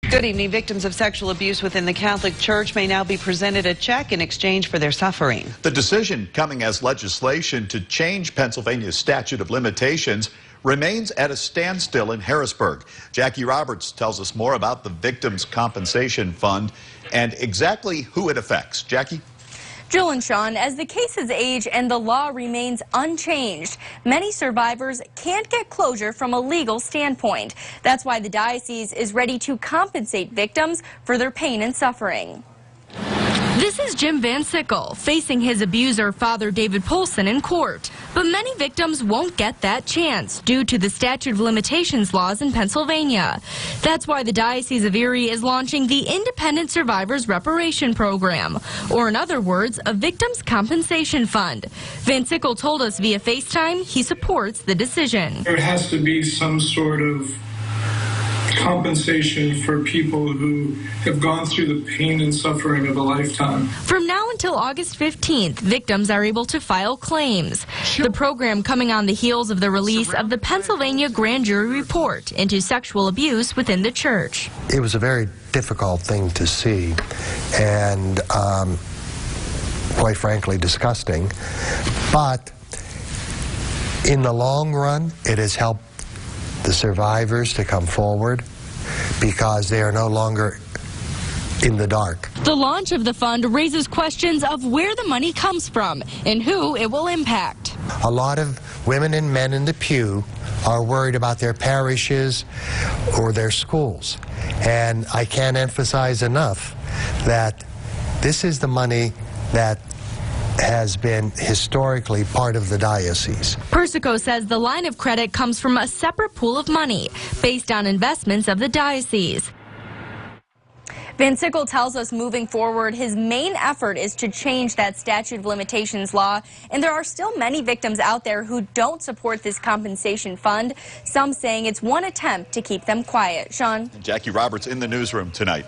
Good evening. Victims of sexual abuse within the Catholic Church may now be presented a check in exchange for their suffering. The decision, coming as legislation to change Pennsylvania's statute of limitations, remains at a standstill in Harrisburg. Jackie Roberts tells us more about the Victims' Compensation Fund and exactly who it affects. Jackie? Jill and Sean, as the cases age and the law remains unchanged, many survivors can't get closure from a legal standpoint. That's why the diocese is ready to compensate victims for their pain and suffering. This is Jim Van Sickle facing his abuser, Father David Polson, in court. But many victims won't get that chance due to the statute of limitations laws in Pennsylvania. That's why the Diocese of Erie is launching the Independent Survivors Reparation Program, or in other words, a Victims' Compensation Fund. Van Sickle told us via FaceTime he supports the decision. There has to be some sort of compensation for people who have gone through the pain and suffering of a lifetime. From now until August 15th, victims are able to file claims. The program coming on the heels of the release of the Pennsylvania Grand Jury Report into sexual abuse within the church. It was a very difficult thing to see and quite frankly disgusting, but in the long run it has helped the survivors to come forward because they are no longer in the dark. The launch of the fund raises questions of where the money comes from and who it will impact. A lot of women and men in the pew are worried about their parishes or their schools. And I can't emphasize enough that this is the money that has been historically part of the diocese. Persico says the line of credit comes from a separate pool of money based on investments of the diocese. Van Sickle tells us moving forward, his main effort is to change that statute of limitations law, and there are still many victims out there who don't support this compensation fund, some saying it's one attempt to keep them quiet. Sean? Jackie Roberts in the newsroom tonight.